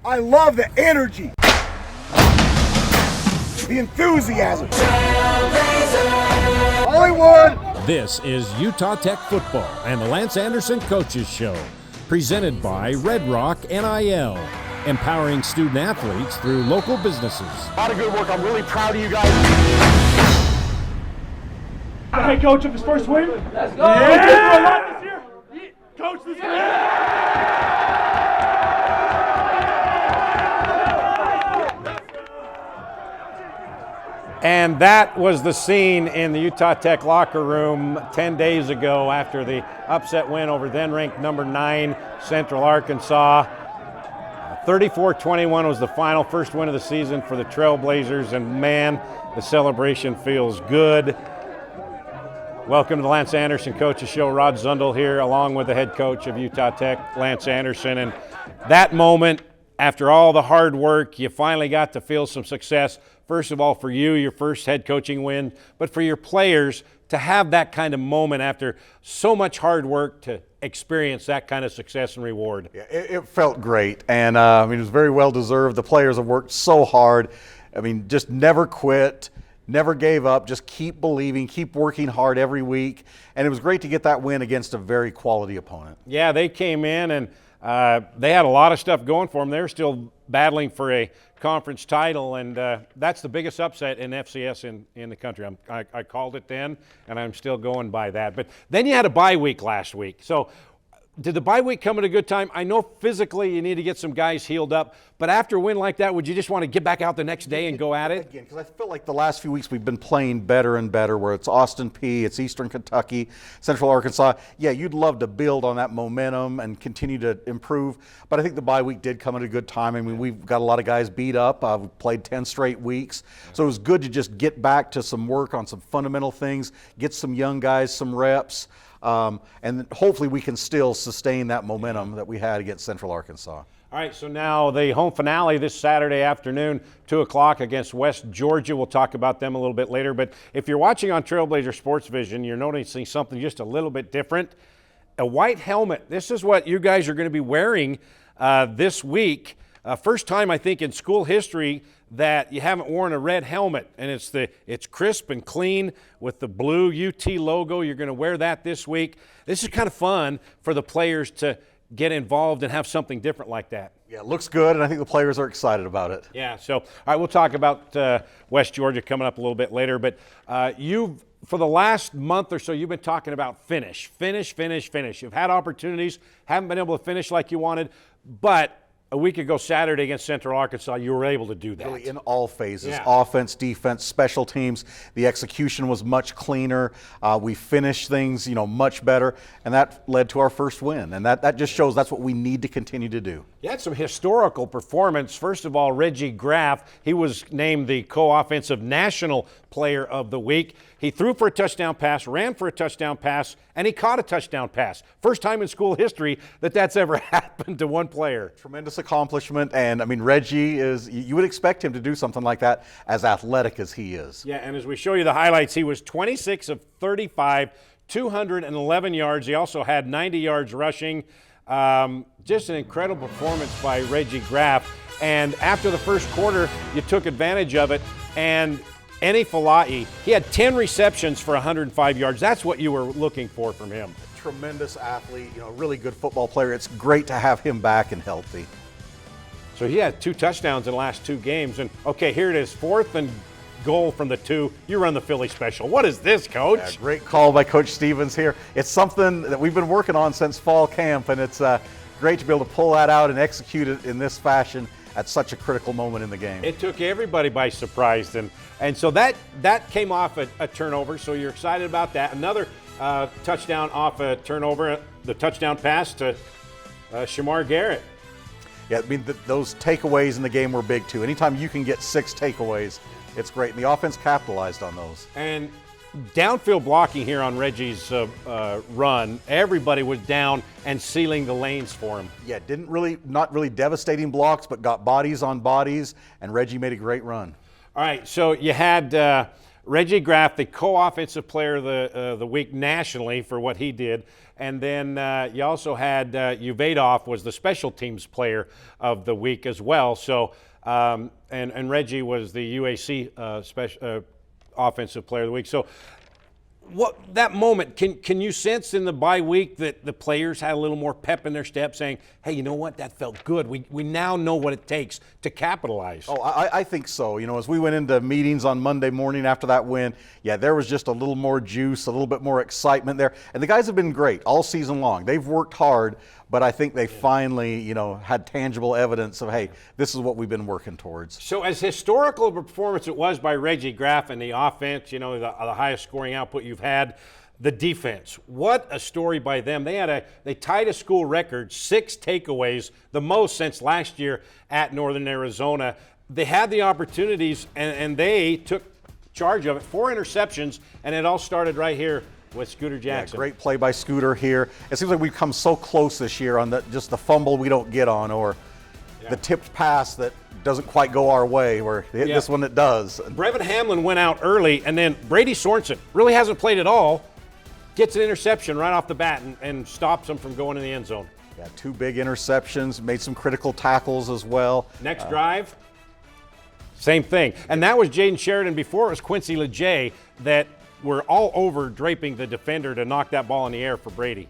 I love the energy, the enthusiasm. Hollywood! This is Utah Tech Football and the Lance Anderson Coaches Show, presented by Red Rock NIL, empowering student athletes through local businesses. A lot of good work. I'm really proud of you guys. The head coach of his first win. Let's go! Yeah! A lot this year. Coach, this And that was the scene in the Utah Tech locker room 10 days ago after the upset win over then-ranked number 9 Central Arkansas. 34-21 was the final, first win of the season for the Trailblazers, and man, the celebration feels good. Welcome to the Lance Anderson Coaches Show. Rod Zundel here, along with the head coach of Utah Tech, Lance Anderson. And that moment, after all the hard work, you finally got to feel some success. First of all, for you, your first head coaching win, but for your players to have that kind of moment after so much hard work to experience that kind of success and reward. Yeah, it felt great, and it was very well deserved. The players have worked so hard. Just never quit, never gave up, just keep believing, keep working hard every week, and it was great to get that win against a very quality opponent. Yeah, they came in and they had a lot of stuff going for them. They're still battling for a conference title, and that's the biggest upset in FCS in the country. I called it then, and I'm still going by that. But then you had a bye week last week. So did the bye week come at a good time? I know physically you need to get some guys healed up, but after a win like that, would you just want to get back out the next day and go at it? Again, because I feel like the last few weeks we've been playing better and better, where it's Austin Peay, it's Eastern Kentucky, Central Arkansas. Yeah, you'd love to build on that momentum and continue to improve, but I think the bye week did come at a good time. We've got a lot of guys beat up. We've played 10 straight weeks, so it was good to just get back to some work on some fundamental things, get some young guys some reps, and hopefully we can still sustain that momentum that we had against Central Arkansas. All right, so now the home finale this Saturday afternoon, 2 o'clock against West Georgia. We'll talk about them a little bit later. But if you're watching on Trailblazer Sports Vision, you're noticing something just a little bit different. A white helmet. This is what you guys are going to be wearing this week. First time, I think, in school history that you haven't worn a red helmet. And it's crisp and clean with the blue UT logo. You're going to wear that this week. This is kind of fun for the players to get involved and have something different like that. Yeah, it looks good, and I think the players are excited about it. Yeah, so all right, we'll talk about West Georgia coming up a little bit later, but for the last month or so, you've been talking about finish. You've had opportunities, haven't been able to finish like you wanted, but a week ago Saturday against Central Arkansas, you were able to do that. Really in all phases, yeah. Offense, defense, special teams. The execution was much cleaner. We finished things, much better, and that led to our first win. And that just shows that's what we need to continue to do. You had some historical performance. First of all, Reggie Graff, he was named the co-offensive national player of the week. He threw for a touchdown pass, ran for a touchdown pass, and he caught a touchdown pass. First time in school history that's ever happened to one player. Tremendous accomplishment, and Reggie you would expect him to do something like that, as athletic as he is. Yeah, and as we show you the highlights, he was 26 of 35, 211 yards. He also had 90 yards rushing. Just an incredible performance by Reggie Graff. And after the first quarter, you took advantage of it, and Eni Fala'i, he had 10 receptions for 105 yards. That's what you were looking for from him. Tremendous athlete, really good football player. It's great to have him back and healthy. So he had 2 touchdowns in the last 2 games. And okay, here it is, 4th and goal from the 2. You run the Philly special. What is this, Coach? Yeah, great call by Coach Stevens here. It's something that we've been working on since fall camp, and it's great to be able to pull that out and execute it in this fashion at such a critical moment in the game. It took everybody by surprise, and so that came off a turnover, so you're excited about that. Another touchdown off a turnover, the touchdown pass to Shamar Garrett. Yeah, those takeaways in the game were big too. Anytime you can get 6 takeaways, it's great, and the offense capitalized on those. And downfield blocking here on Reggie's run, everybody was down and sealing the lanes for him. Yeah, not really devastating blocks, but got bodies on bodies, and Reggie made a great run. All right, so you had Reggie Graff, the co-offensive player of the week nationally for what he did. And then you also had Uvedov was the special teams player of the week as well. So, and Reggie was the UAC special offensive player of the week. So, what that moment, can you sense in the bye week that the players had a little more pep in their step, saying, hey, you know what, that felt good. We now know what it takes to capitalize. Oh, I think so. You know, as we went into meetings on Monday morning after that win, yeah, there was just a little more juice, a little bit more excitement there. And the guys have been great all season long. They've worked hard, but I think they finally, you know, had tangible evidence of, hey, this is what we've been working towards. So as historical of a performance it was by Reggie Graff and the offense, you know, the highest scoring output you've had, the defense, what a story by them. They tied a school record, 6 takeaways, the most since last year at Northern Arizona. They had the opportunities and they took charge of it. 4 interceptions, and it all started right here with Scooter Jackson. Yeah, great play by Scooter here. It seems like we've come so close this year on just the fumble we don't get on, or the tipped pass that doesn't quite go our way, where this one it does. Brevin Hamlin went out early, and then Brady Sorensen really hasn't played at all, gets an interception right off the bat and stops him from going in the end zone. Yeah, 2 big interceptions, made some critical tackles as well. Next drive, same thing. And that was Jaden Sheridan before it was Quincy LeJay that were all over draping the defender to knock that ball in the air for Brady.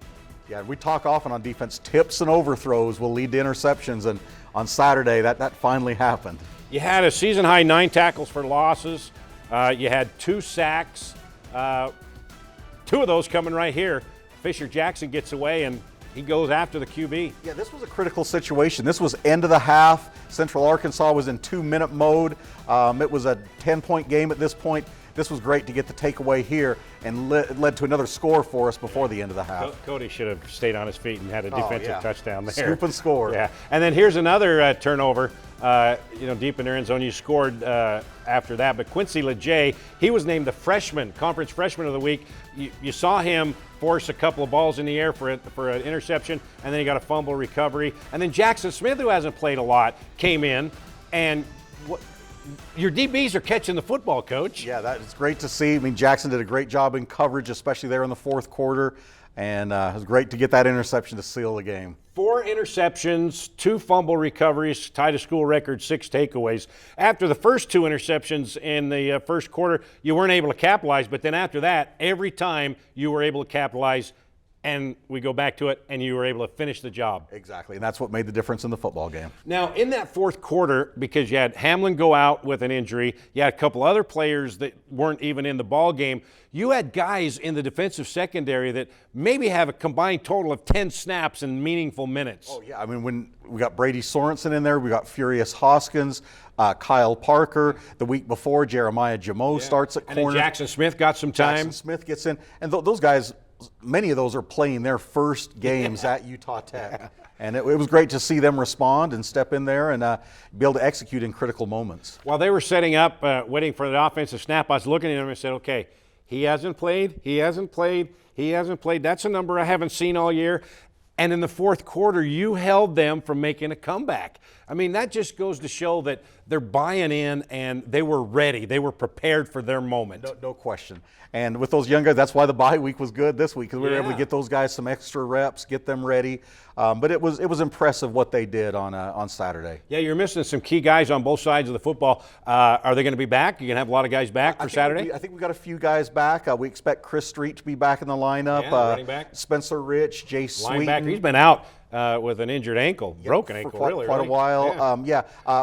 Yeah, we talk often on defense, tips and overthrows will lead to interceptions, and on Saturday that finally happened. You had a season-high 9 tackles for losses. You had 2 sacks. 2 of those coming right here. Fisher Jackson gets away, and he goes after the QB. Yeah, this was a critical situation. This was end of the half. Central Arkansas was in 2-minute mode. It was a 10-point game at this point. This was great to get the takeaway here, and led to another score for us before the end of the half. Cody should have stayed on his feet and had a defensive touchdown there. Scoop and score. Yeah, and then here's another turnover. Deep in their end zone. You scored after that, but Quincy LeJay, he was named the conference freshman of the week. You saw him force a couple of balls in the air for an interception, and then he got a fumble recovery. And then Jackson Smith, who hasn't played a lot, came in, and your DBs are catching the football, Coach. Yeah, it's great to see. I mean, Jackson did a great job in coverage, especially there in the fourth quarter, and it was great to get that interception to seal the game. 4 interceptions, 2 fumble recoveries, tied a school record, 6 takeaways. After the first 2 interceptions in the first quarter, you weren't able to capitalize, but then after that, every time you were able to capitalize, and we go back to it, and you were able to finish the job. Exactly, and that's what made the difference in the football game. Now, in that fourth quarter, because you had Hamlin go out with an injury, you had a couple other players that weren't even in the ball game, you had guys in the defensive secondary that maybe have a combined total of 10 snaps in meaningful minutes. Oh, yeah, I mean, when we got Brady Sorensen in there, we got Furious Hoskins, Kyle Parker. The week before, Jeremiah Jamo starts at corner. And then Jackson Smith got some time. Jackson Smith gets in, and those guys, many of those are playing their first games at Utah Tech. And it was great to see them respond and step in there and be able to execute in critical moments. While they were setting up, waiting for the offensive snap, I was looking at them and said, okay, he hasn't played. That's a number I haven't seen all year. And in the fourth quarter, you held them from making a comeback. I mean, that just goes to show that they're buying in and they were ready. They were prepared for their moment. No question. And with those young guys, that's why the bye week was good this week, because we were able to get those guys some extra reps, get them ready. But it was impressive what they did on Saturday. Yeah, you're missing some key guys on both sides of the football. Are they going to be back? You're going to have a lot of guys back for Saturday? I think we got a few guys back. We expect Chris Street to be back in the lineup. Running back. Spencer Rich, Jay Sweeten. Linebacker. He's been out with an injured ankle, broken ankle, for quite a while.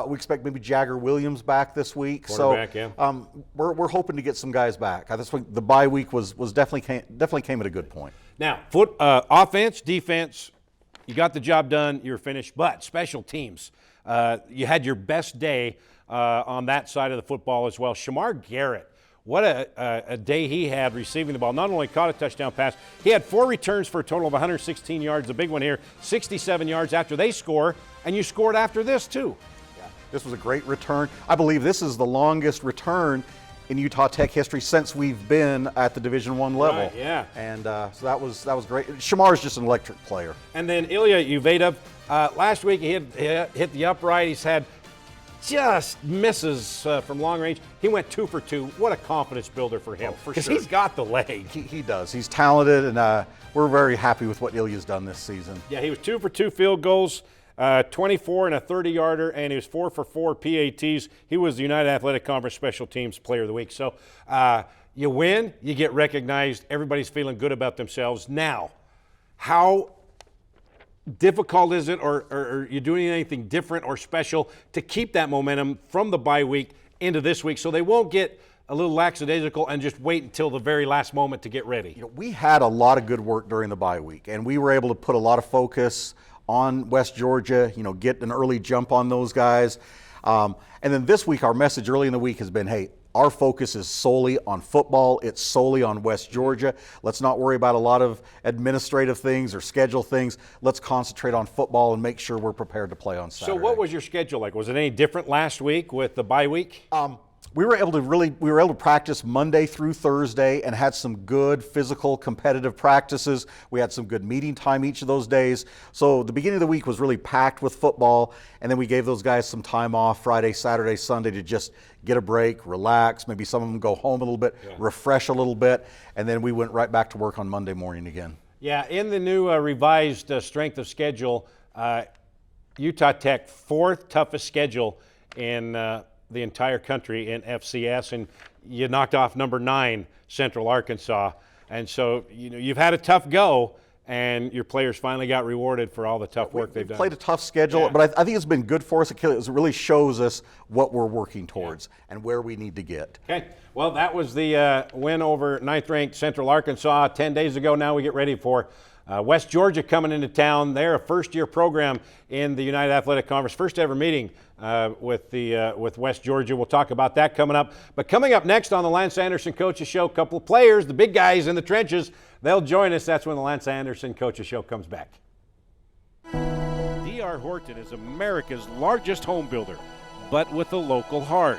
We expect maybe Jagger Williams back this week. We're hoping to get some guys back. I think the bye week was definitely came at a good point. Now, offense, defense, you got the job done, you're finished. But special teams, you had your best day on that side of the football as well. Shamar Garrett, what a day he had receiving the ball. Not only caught a touchdown pass, he had 4 returns for a total of 116 yards. The big one here, 67 yards after they score, and you scored after this too. Yeah, this was a great return. I believe this is the longest return in Utah Tech history since we've been at the Division I level. Right, yeah. And so that was great. Shamar's just an electric player. And then Ilya Uvedov, last week he hit the upright. He's had just misses from long range. He went 2 for 2. What a confidence builder for him. For Because sure. he's got the leg. He does. He's talented, and we're very happy with what Ilya's done this season. Yeah, he was 2 for 2 field goals, 24 and a 30-yarder, and he was 4 for 4 PATs. He was the United Athletic Conference Special Teams Player of the Week. So you win, you get recognized. Everybody's feeling good about themselves. Now, how difficult is it, or are you doing anything different or special to keep that momentum from the bye week into this week so they won't get a little lackadaisical and just wait until the very last moment to get ready? You know, we had a lot of good work during the bye week, and we were able to put a lot of focus on West Georgia, get an early jump on those guys. And then this week, our message early in the week has been, hey, our focus is solely on football. It's solely on West Georgia. Let's not worry about a lot of administrative things or schedule things. Let's concentrate on football and make sure we're prepared to play on Saturday. So what was your schedule like? Was it any different last week with the bye week? We were able to practice Monday through Thursday and had some good physical competitive practices. We had some good meeting time each of those days. So the beginning of the week was really packed with football, and then we gave those guys some time off Friday, Saturday, Sunday to just get a break, relax, maybe some of them go home a little bit, refresh a little bit, and then we went right back to work on Monday morning again. Yeah, in the new revised strength of schedule, Utah Tech, 4th toughest schedule in the entire country in FCS, and you knocked off number 9, Central Arkansas. And so, you've had a tough go, and your players finally got rewarded for all the tough work they've done. Played a tough schedule, but I think it's been good for us. It really shows us what we're working towards and where we need to get. Okay, well, that was the win over 9th-ranked Central Arkansas 10 days ago. Now we get ready for West Georgia coming into town. They're a first-year program in the United Athletic Conference, first ever meeting with West Georgia. We'll talk about that coming up. But coming up next on the Lance Anderson Coaches Show, a couple of players, the big guys in the trenches, they'll join us. That's when the Lance Anderson Coaches Show comes back. D.R. Horton is America's largest home builder, but with a local heart.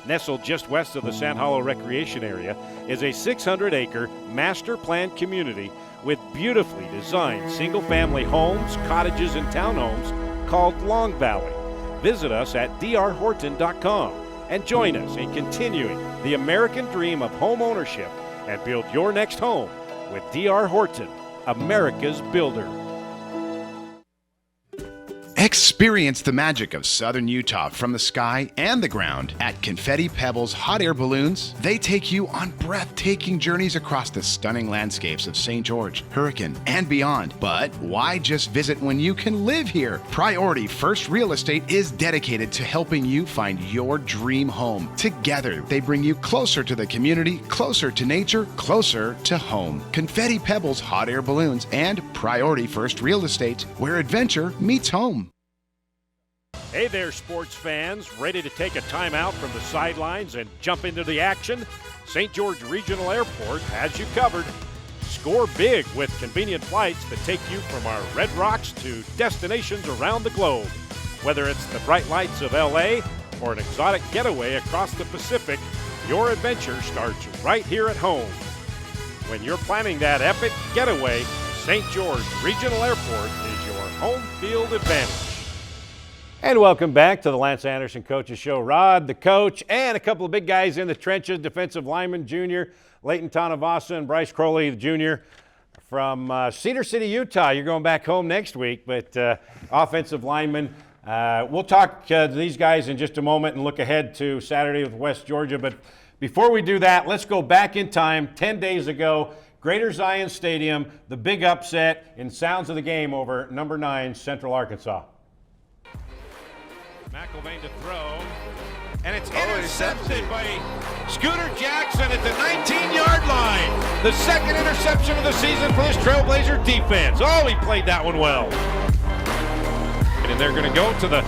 Nestled just west of the Sand Hollow Recreation Area is a 600-acre master planned community with beautifully designed single-family homes, cottages, and townhomes called Long Valley. Visit us at drhorton.com and join us in continuing the American dream of home ownership and build your next home with D.R. Horton, America's builder. Experience the magic of southern Utah from the sky and the ground at Confetti Pebbles Hot Air Balloons. They take you on breathtaking journeys across the stunning landscapes of St. George, Hurricane, and beyond. But why just visit when you can live here? Priority First Real Estate is dedicated to helping you find your dream home. Together, they bring you closer to the community, closer to nature, closer to home. Confetti Pebbles Hot Air Balloons and Priority First Real Estate, where adventure meets home. Hey there, sports fans. Ready to take a timeout from the sidelines and jump into the action? St. George Regional Airport has you covered. Score big with convenient flights that take you from our Red Rocks to destinations around the globe. Whether it's the bright lights of LA or an exotic getaway across the Pacific, your adventure starts right here at home. When you're planning that epic getaway, St. George Regional Airport is your home field advantage. And welcome back to the Lance Anderson Coaches Show. Rod, the coach, and a couple of big guys in the trenches, defensive lineman junior, Leighton Tonavasa and Bryce Crowley, the junior, from Cedar City, Utah. You're going back home next week, but offensive lineman. We'll talk to these guys in just a moment and look ahead to Saturday with West Georgia. But before we do that, let's go back in time 10 days ago. Greater Zion Stadium, the big upset in sounds of the game over number 9, Central Arkansas. McElvain to throw, and it's intercepted by Scooter Jackson at the 19-yard line. The second interception of the season for this Trailblazer defense. Oh, he played that one well. And they're going to go to the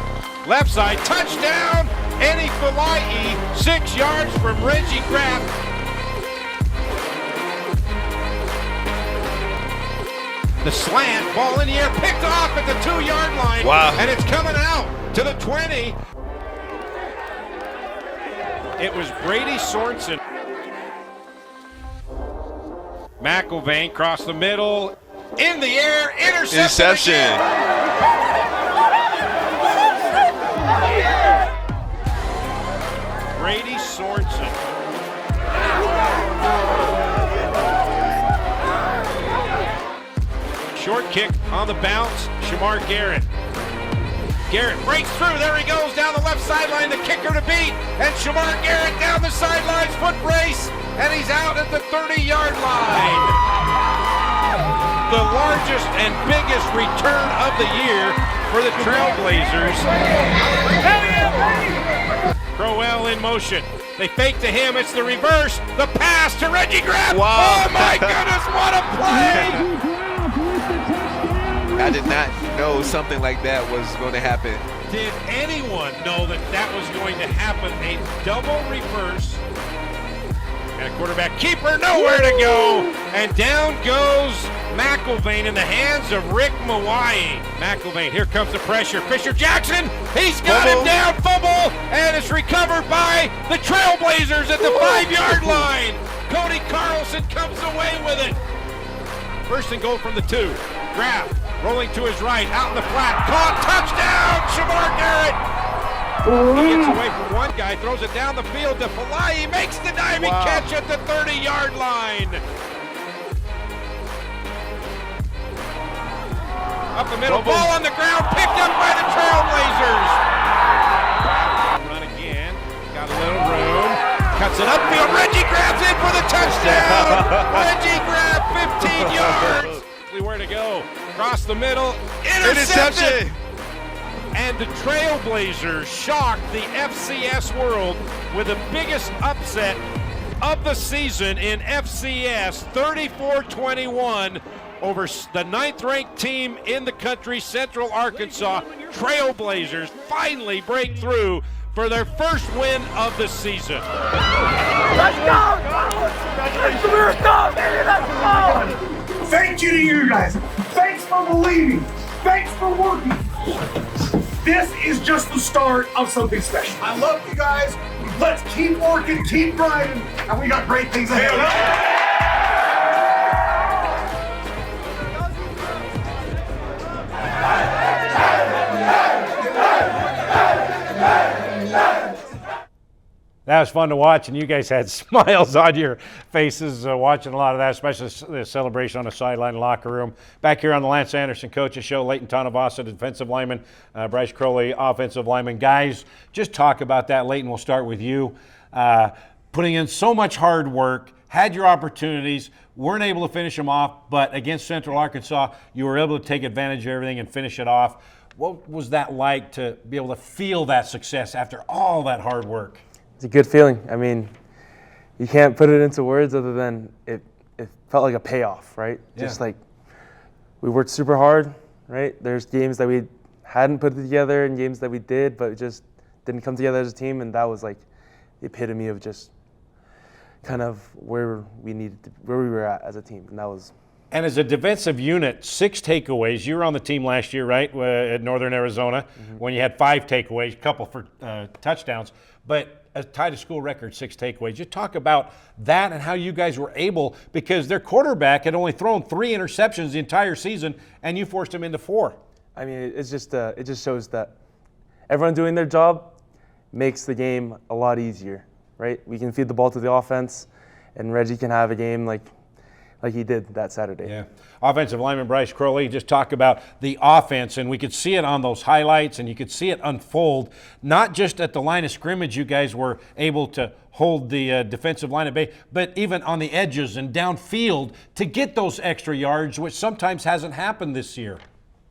left side. Touchdown, Eddie Falai, 6 yards from Reggie Graff. The slant, ball in the air, picked off at the 2-yard line. Wow. And it's coming out to the 20. It was Brady Sorensen. McElvain across the middle, in the air, interception. Sorensen. Short kick on the bounce, Shamar Garrett. Garrett breaks through, there he goes down the left sideline, the kicker to beat, and Shamar Garrett down the sidelines, foot brace, and he's out at the 30-yard line. The largest and biggest return of the year for the Trailblazers. Crowell in motion. They fake to him, it's the reverse, the pass to Reggie Graham. Wow. Oh my goodness, what a play! I did not know something like that was going to happen. Did anyone know that that was going to happen? A double reverse. And a quarterback keeper, nowhere to go. And down goes McIlvain in the hands of Rick Mawai. McIlvain, here comes the pressure. Fisher Jackson, he's got him down, fumble, and it's recovered by the Trailblazers at the 5-yard line. Cody Carlson comes away with it. First and goal from the 2. Grab, rolling to his right, out in the flat, caught, touchdown, Shamar Garrett. He gets away from one guy, throws it down the field to Falai, makes the diving catch at the 30-yard line. Up the middle, ball on the ground, picked up by the Trailblazers. Run again, got a little room, cuts it upfield, Reggie grabs in for the touchdown. Reggie grabbed 15 yards. Where to go? Across the middle, intercepted. And the Trailblazers shocked the FCS world with the biggest upset of the season in FCS, 34-21 over the 9th-ranked team in the country, Central Arkansas. Trailblazers finally break through for their first win of the season. Let's go! It's the miracle, baby! Let's go! Thank you to you guys. Thanks for believing. Thanks for working. This is just the start of something special. I love you guys. Let's keep working, keep grinding, and we got great things ahead. That was fun to watch, and you guys had smiles on your faces watching a lot of that, especially the celebration on the sideline locker room. Back here on the Lance Anderson Coaches Show, Leighton Tonavasa, defensive lineman, Bryce Crowley, offensive lineman. Guys, just talk about that. Leighton, we'll start with you. Putting in so much hard work, had your opportunities, weren't able to finish them off, but against Central Arkansas, you were able to take advantage of everything and finish it off. What was that like to be able to feel that success after all that hard work? It's a good feeling. I mean, you can't put it into words other than it felt like a payoff, right? Yeah. Just like we worked super hard, right? There's games that we hadn't put together and games that we did, but it just didn't come together as a team, and that was like the epitome of just kind of where we were at as a team, and that was. And as a defensive unit, 6 takeaways. You were on the team last year, right, at Northern Arizona, when you had 5 takeaways, a couple for touchdowns, but tied a school record, 6 takeaways. You talk about that and how you guys were able, because their quarterback had only thrown 3 interceptions the entire season, and you forced him into 4. I mean, it's just it just shows that everyone doing their job makes the game a lot easier, right? We can feed the ball to the offense, and Reggie can have a game like he did that Saturday. Yeah. Offensive lineman Bryce Crowley, just talk about the offense, and we could see it on those highlights, and you could see it unfold, not just at the line of scrimmage you guys were able to hold the defensive line at bay, but even on the edges and downfield to get those extra yards, which sometimes hasn't happened this year.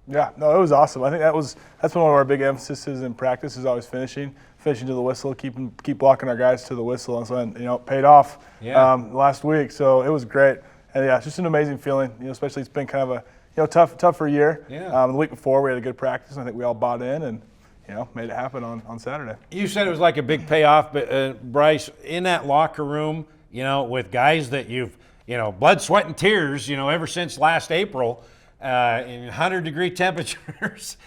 Yeah, no, it was awesome. I think that's one of our big emphases in practice is always finishing to the whistle, keep blocking our guys to the whistle, and so it paid off last week. So it was great. And yeah, it's just an amazing feeling, especially it's been kind of a tougher year. Yeah. The week before we had a good practice, and I think we all bought in and made it happen on Saturday. You said it was like a big payoff, but Bryce, in that locker room, with guys that you've, blood, sweat, and tears, ever since last April, in 100-degree temperatures,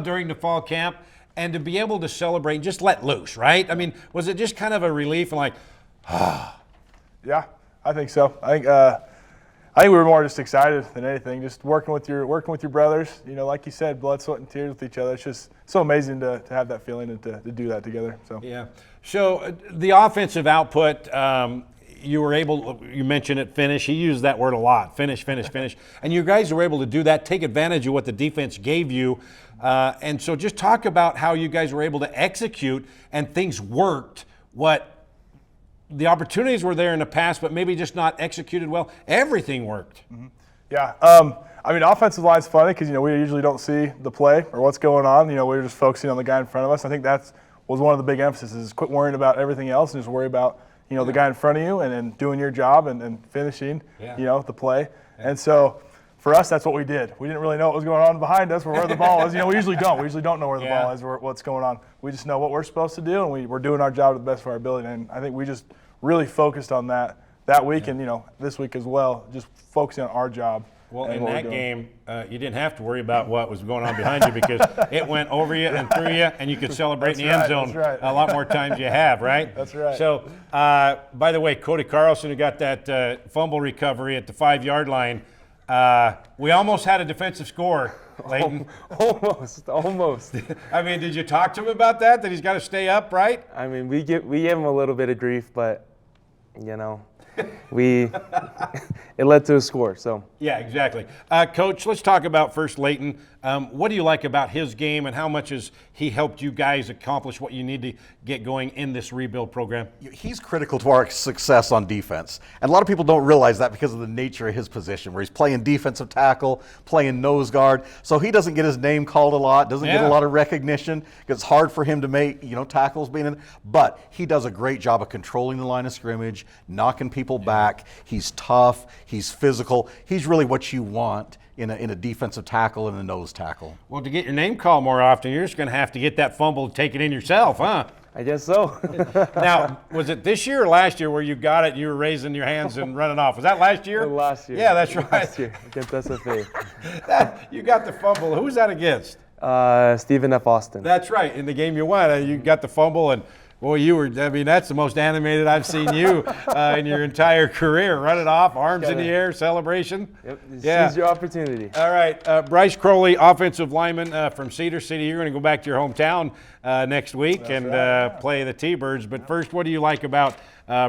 during the fall camp, and to be able to celebrate and just let loose, right? I mean, was it just kind of a relief and like, Yeah, I think so. I think we were more just excited than anything, just working with your brothers. You know, like you said, blood, sweat, and tears with each other. It's just so amazing to have that feeling and to do that together. So yeah. So the offensive output, you were able. You mentioned it, finish. He used that word a lot. Finish, and you guys were able to do that. Take advantage of what the defense gave you, and so just talk about how you guys were able to execute and things worked. What the opportunities were there in the past, but maybe just not executed well. Everything worked. Mm-hmm. Yeah. I mean, offensive line's funny because, you know, we usually don't see the play or what's going on. You know, we're just focusing on the guy in front of us. I think that was one of the big emphases is quit worrying about everything else and just worry about, you know, the guy in front of you and doing your job and finishing, you know, the play. Yeah. And so for us, that's what we did. We didn't really know what was going on behind us or where the ball is. You know, we usually don't. We usually don't know where the ball is or what's going on. We just know what we're supposed to do, and we're doing our job to the best of our ability. And I think we just really focused on that week and, you know, this week as well, just focusing on our job. Well, in that game, you didn't have to worry about what was going on behind you because it went over you and through you, and you could celebrate in the end zone a lot more times you have, right? That's right. So, by the way, Cody Carlson, who got that fumble recovery at the 5-yard line, we almost had a defensive score, Leighton. Almost. I mean, did you talk to him about that he's got to stay up, right? I mean, we gave him a little bit of grief, but, you know, it led to a score. So yeah, exactly. Coach, let's talk about first Leighton. What do you like about his game, and how much has he helped you guys accomplish what you need to get going in this rebuild program? He's critical to our success on defense, and a lot of people don't realize that because of the nature of his position, where he's playing defensive tackle, playing nose guard. So he doesn't get his name called a lot, doesn't get a lot of recognition. It's hard for him to make, you know, tackles being in, but he does a great job of controlling the line of scrimmage, knocking people back. He's tough. He's physical. He's really what you want in a defensive tackle and a nose tackle. Well, to get your name called more often, you're just going to have to get that fumble and take it in yourself, huh? I guess so. Now, was it this year or last year where you got it and you were raising your hands and running off? Was that last year? Last year. Yeah, that's right. Last year against SFA. You got the fumble. Who was that against? Stephen F. Austin. That's right. In the game you won, you got the fumble, and boy, that's the most animated I've seen you in your entire career. Run it off, arms in the air, celebration. Yep, seize your opportunity. All right, Bryce Crowley, offensive lineman from Cedar City. You're going to go back to your hometown next week play the T-Birds. But first, what do you like about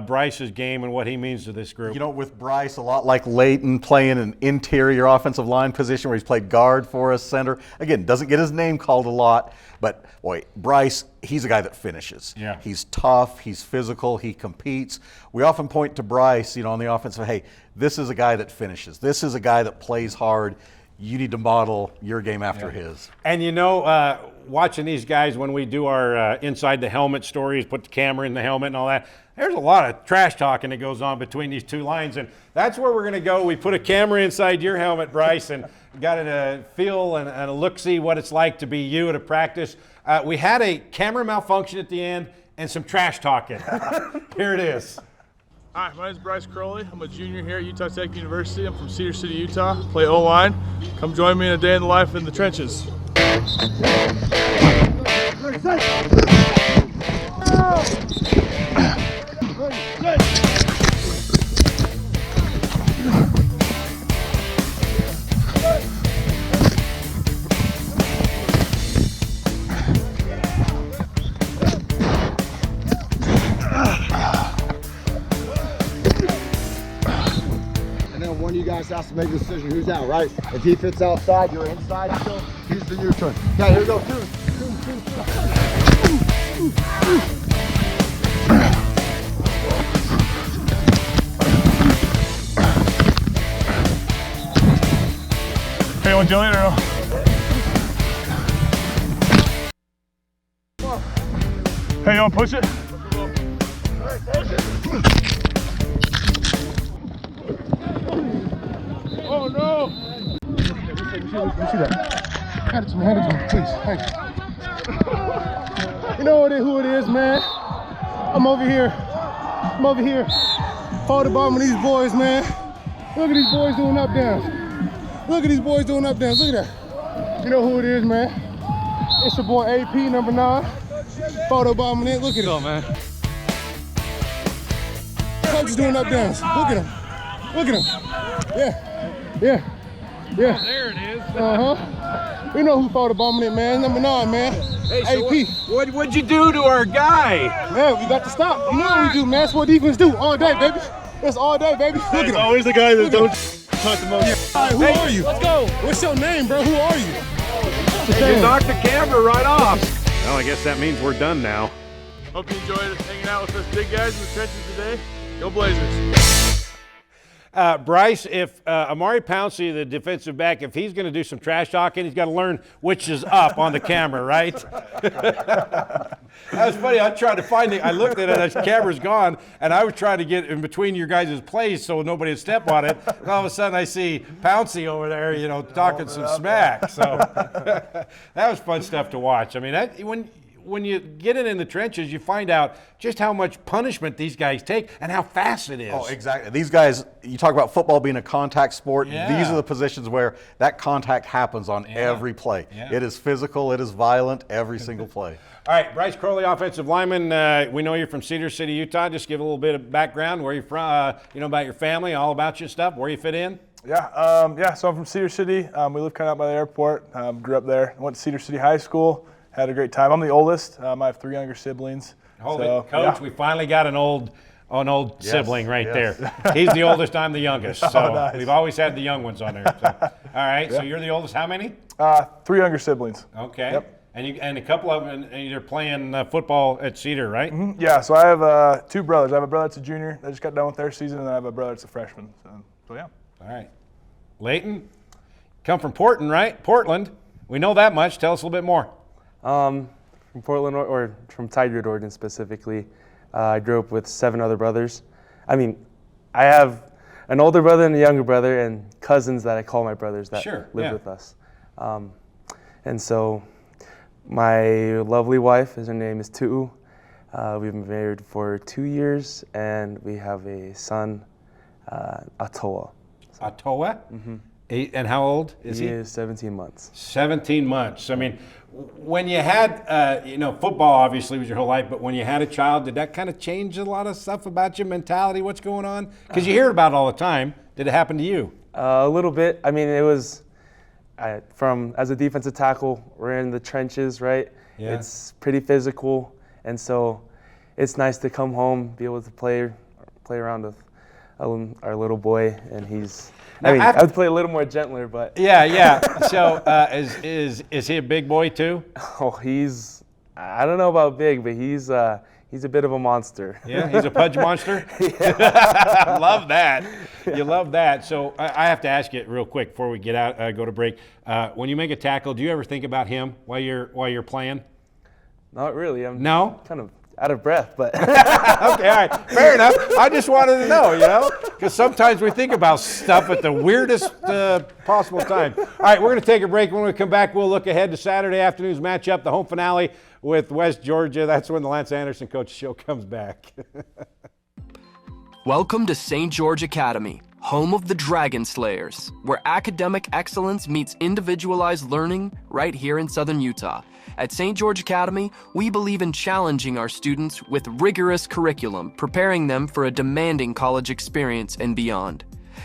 Bryce's game and what he means to this group? You know, with Bryce, a lot like Leighton, playing an interior offensive line position where he's played guard for us, center. Again, doesn't get his name called a lot, but boy, Bryce, he's a guy that finishes. Yeah. He's tough, he's physical, he competes. We often point to Bryce, you know, on the offensive, hey, this is a guy that finishes. This is a guy that plays hard. You need to model your game after his. And you know, watching these guys when we do our inside the helmet stories, put the camera in the helmet and all that, there's a lot of trash talking that goes on between these two lines, and that's where we're going to go. We put a camera inside your helmet, Bryce, and got to feel and a look-see what it's like to be you at a practice. We had a camera malfunction at the end and some trash talking. Here it is. Hi, my name is Bryce Crowley. I'm a junior here at Utah Tech University. I'm from Cedar City, Utah. Play O-line. Come join me in a day in the life in the trenches. One of you guys has to make the decision who's out, right? If he fits outside, you're inside still. He's the U-turn. Okay, here we go. Two. Hey, you want to join it or no? Hey, you want to push it? Oh no! Let me see that. Hand it to me, please. Thanks. You know who it is, man. I'm over here. Hold the bottom of these boys, man. Look at these boys doing up downs. Look at that. You know who it is, man. It's your boy AP, number 9. Photo bombing it. Look at him, man. Coach is doing up downs. Look at him. Look at him. Yeah. Oh, there it is. Uh-huh. We know who photobombing it, man. Number 9, man. Hey, so AP. what'd you do to our guy? Man, we got to stop. You know what we do, man. That's what defense do all day, baby. That's all day, baby. Look at him. Always the guy that don't talk the most. All right, who are you? Let's go. What's your name, bro? Who are you? You knocked the camera right off. Well, I guess that means we're done now. Hope you enjoyed hanging out with us big guys in the trenches today. Go Blazers. Bryce, if Amari Pouncey, the defensive back, if he's going to do some trash talking, he's got to learn which is up on the camera, right? That was funny. I tried to find it. I looked at it, the camera's gone, and I was trying to get in between your guys' plays so nobody would step on it. And all of a sudden, I see Pouncey over there, talking some smack. So that was fun stuff to watch. I mean, when you get in the trenches, you find out just how much punishment these guys take and how fast it is. Oh, exactly. These guys, you talk about football being a contact sport. Yeah. These are the positions where that contact happens on every play. Yeah. It is physical. It is violent every single play. All right, Bryce Crowley, offensive lineman. We know you're from Cedar City, Utah. Just give a little bit of background, where you're from, about your family, all about your stuff, where you fit in. Yeah, so I'm from Cedar City. We live kind of out by the airport. Grew up there. Went to Cedar City High School. Had a great time. I'm the oldest. I have 3 younger siblings. Hold it, Coach. Yeah. We finally got an old sibling right there. He's the oldest. I'm the youngest. So nice. We've always had the young ones on there. So. All right. So you're the oldest. How many? 3 younger siblings. Okay. Yep. And a couple of them, and you're playing football at Cedar, right? Mm-hmm. Yeah. So I have 2 brothers. I have a brother that's a junior that just got done with their season, and I have a brother that's a freshman. So yeah. All right. Leighton, come from Portland, right? Portland. We know that much. Tell us a little bit more. From Portland, or from Tigard, Oregon specifically. I grew up with 7 other brothers. I have an older brother and a younger brother, and cousins that I call my brothers that live with us. And so my lovely wife, her name is Tu'u. We've been married for 2 years, and we have a son, Atoa. Atoa? Mm-hmm. And how old is he? He is 17 months. 17 months. I mean, when you had, football obviously was your whole life, but when you had a child, did that kind of change a lot of stuff about your mentality, what's going on? Because you hear about it all the time. Did it happen to you? A little bit. I mean, it was as a defensive tackle, we're in the trenches, right? Yeah. It's pretty physical, and so it's nice to come home, be able to play around with our little boy, and he's. I would play a little more gentler, but. Yeah. So is he a big boy too? Oh, I don't know about big, but he's a bit of a monster. Yeah, he's a pudge monster? I love that. You love that. So I have to ask you real quick before we get out, go to break. When you make a tackle, do you ever think about him while you're playing? Not really. I'm kind of out of breath, but. Okay, all right, fair enough. I just wanted to know, because sometimes we think about stuff at the weirdest possible time. All right, we're going to take a break. When we come back, we'll look ahead to Saturday afternoon's matchup, the home finale with West Georgia. That's when the Lance Anderson Coach Show comes back. Welcome to St. George Academy, home of the Dragon Slayers, where academic excellence meets individualized learning right here in Southern Utah. At St. George Academy, we believe in challenging our students with rigorous curriculum, preparing them for a demanding college experience and beyond.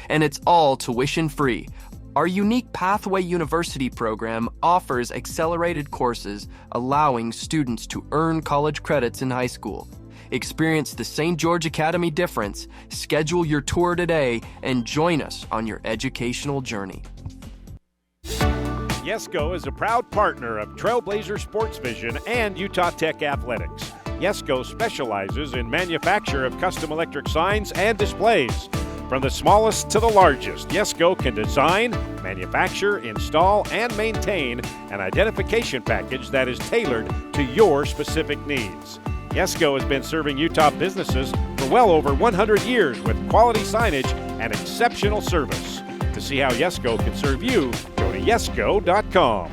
And it's all tuition-free. Our unique Pathway University program offers accelerated courses, allowing students to earn college credits in high school. Experience the St. George Academy difference, schedule your tour today, and join us on your educational journey. Yesco is a proud partner of Trailblazer Sports Vision and Utah Tech Athletics. Yesco specializes in manufacture of custom electric signs and displays. From the smallest to the largest, Yesco can design, manufacture, install, and maintain an identification package that is tailored to your specific needs. Yesco has been serving Utah businesses for well over 100 years with quality signage and exceptional service. To see how Yesco can serve you, go to yesco.com.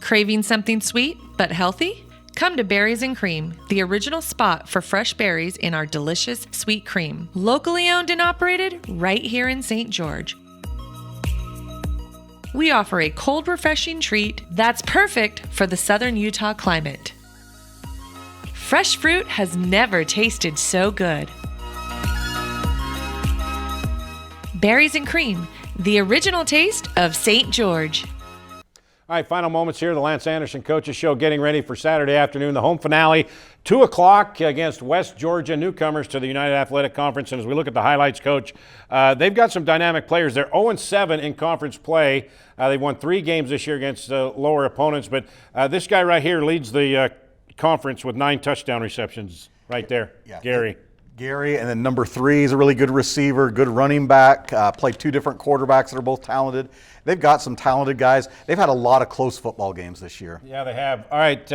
Craving something sweet but healthy? Come to Berries and Cream, the original spot for fresh berries in our delicious sweet cream. Locally owned and operated right here in St. George. We offer a cold, refreshing treat that's perfect for the southern Utah climate. Fresh fruit has never tasted so good. Berries and Cream, the original taste of St. George. All right, final moments here. The Lance Anderson Coaches Show getting ready for Saturday afternoon. The home finale, 2 o'clock against West Georgia, newcomers to the United Athletic Conference. And as we look at the highlights, Coach, they've got some dynamic players. They're 0-7 in conference play. They've won 3 games this year against lower opponents. But this guy right here leads the conference with 9 touchdown receptions right there, yeah. Gary, and then number 3 is a really good receiver, good running back, played 2 different quarterbacks that are both talented. They've got some talented guys. They've had a lot of close football games this year. Yeah, they have. All right,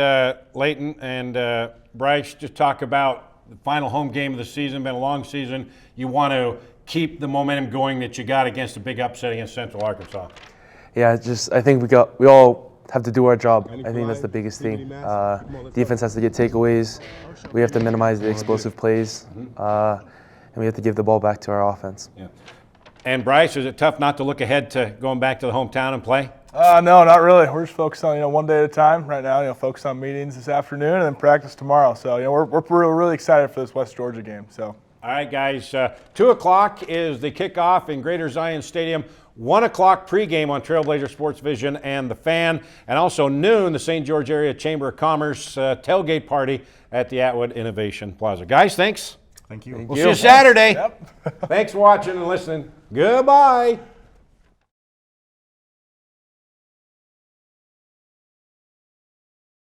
Leighton and Bryce, just talk about the final home game of the season. Been a long season. You want to keep the momentum going that you got against a big upset against Central Arkansas. Yeah, I think we all have to do our job. I think that's the biggest thing. Defense has to get takeaways. We have to minimize the explosive plays, and we have to give the ball back to our offense. Yeah. And Bryce, is it tough not to look ahead to going back to the hometown and play? No, not really. We're just focused on one day at a time right now. Focused on meetings this afternoon and then practice tomorrow. So we're really excited for this West Georgia game. So. All right, guys. 2 o'clock is the kickoff in Greater Zion Stadium. 1 o'clock pregame on Trailblazer Sports Vision and The Fan. And also noon, the St. George Area Chamber of Commerce tailgate party at the Atwood Innovation Plaza. Guys, thanks. Thank you. We'll see you Saturday. Yep. Thanks for watching and listening. Goodbye.